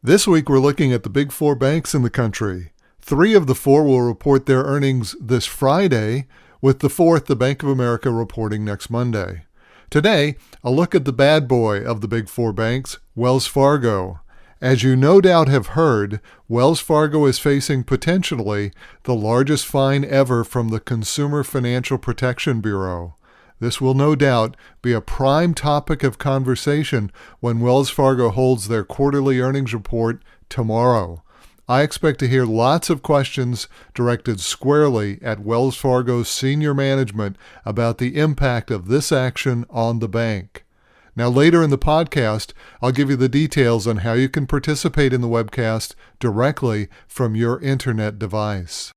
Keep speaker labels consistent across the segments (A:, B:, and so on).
A: This week we're looking at the big four banks in the country. 3 of the 4 will report their earnings this Friday, with the 4th, the Bank of America, reporting next Monday. Today, a look at the bad boy of the big 4 banks, Wells Fargo. As you no doubt have heard, Wells Fargo is facing potentially the largest fine ever from the Consumer Financial Protection Bureau. This will no doubt be a prime topic of conversation when Wells Fargo holds their quarterly earnings report tomorrow. I expect to hear lots of questions directed squarely at Wells Fargo's senior management about the impact of this action on the bank. Now, later in the podcast, I'll give you the details on how you can participate in the webcast directly from your internet device.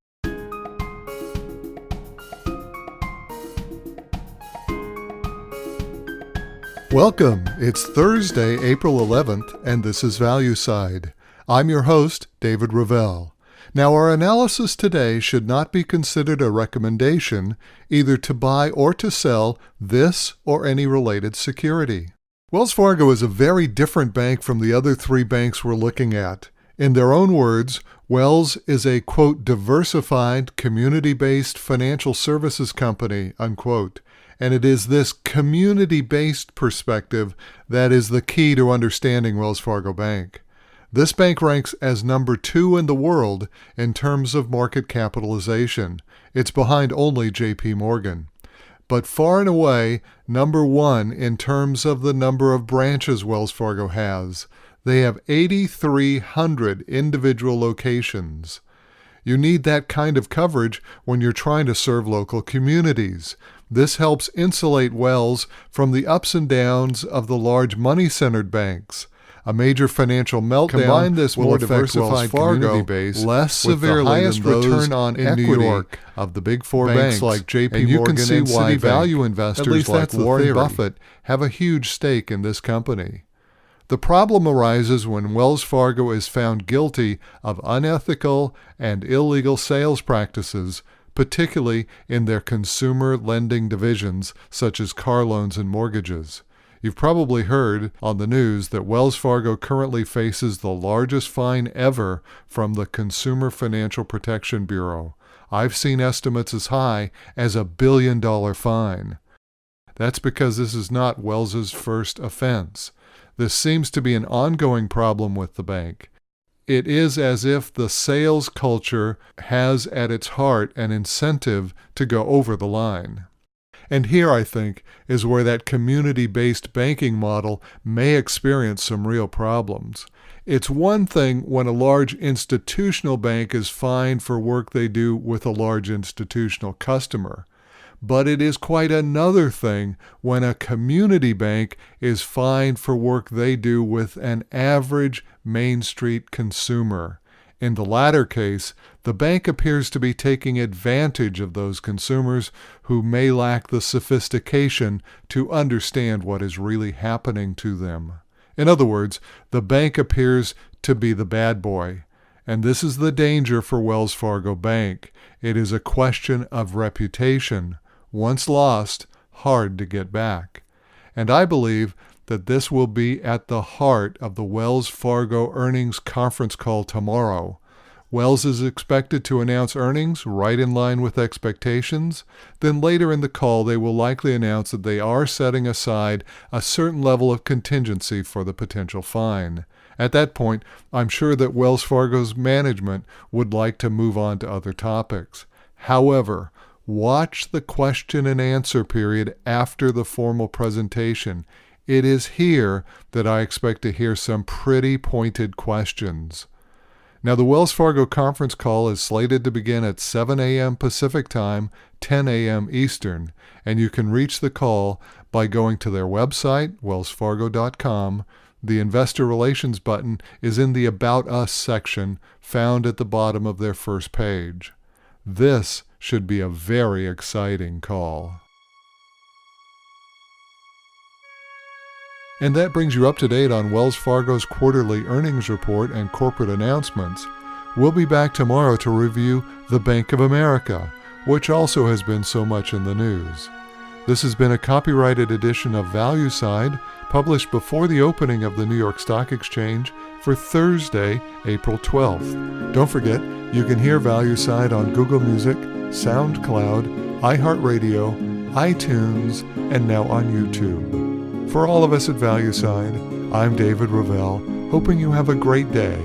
A: Welcome. It's Thursday, April 11th, and this is Value Side. I'm your host, David Ravel. Now, our analysis today should not be considered a recommendation either to buy or to sell this or any related security. Wells Fargo is a very different bank from the other 3 banks we're looking at. In their own words, Wells is a, quote, diversified, community-based financial services company, unquote. And it is this community-based perspective that is the key to understanding Wells Fargo Bank. This bank ranks as number 2 in the world in terms of market capitalization. It's behind only J.P. Morgan. But far and away, number 1 in terms of the number of branches Wells Fargo has. They have 8,300 individual locations. You need that kind of coverage when you're trying to serve local communities. This helps insulate Wells from the ups and downs of the large money-centered banks. A major financial meltdown will affect Wells Fargo base less severely than those return on in equity New York of the big 4 banks like J.P. Morgan and Citi value investors like Warren Buffett have a huge stake in this company. The problem arises when Wells Fargo is found guilty of unethical and illegal sales practices, particularly in their consumer lending divisions such as car loans and mortgages. You've probably heard on the news that Wells Fargo currently faces the largest fine ever from the Consumer Financial Protection Bureau. I've seen estimates as high as $1 billion fine. That's because this is not Wells's first offense. This seems to be an ongoing problem with the bank. It is as if the sales culture has at its heart an incentive to go over the line. And here, I think, is where that community-based banking model may experience some real problems. It's one thing when a large institutional bank is fined for work they do with a large institutional customer. But it is quite another thing when a community bank is fined for work they do with an average Main Street consumer. In the latter case, the bank appears to be taking advantage of those consumers who may lack the sophistication to understand what is really happening to them. In other words, the bank appears to be the bad boy. And this is the danger for Wells Fargo Bank. It is a question of reputation. Once lost, hard to get back. And I believe that this will be at the heart of the Wells Fargo earnings conference call tomorrow. Wells is expected to announce earnings right in line with expectations. Then later in the call, they will likely announce that they are setting aside a certain level of contingency for the potential fine. At that point, I'm sure that Wells Fargo's management would like to move on to other topics. However, watch the question and answer period after the formal presentation. It is here that I expect to hear some pretty pointed questions. Now, the Wells Fargo conference call is slated to begin at 7 a.m. Pacific Time, 10 a.m. Eastern, and you can reach the call by going to their website, wellsfargo.com. The Investor Relations button is in the About Us section found at the bottom of their first page. This should be a very exciting call. And that brings you up to date on Wells Fargo's quarterly earnings report and corporate announcements. We'll be back tomorrow to review the Bank of America, which also has been so much in the news. This has been a copyrighted edition of Value Side, published before the opening of the New York Stock Exchange for Thursday, April 12th. Don't forget, you can hear ValueSide on Google Music, SoundCloud, iHeartRadio, iTunes, and now on YouTube. For all of us at ValueSide, I'm David Ravel, hoping you have a great day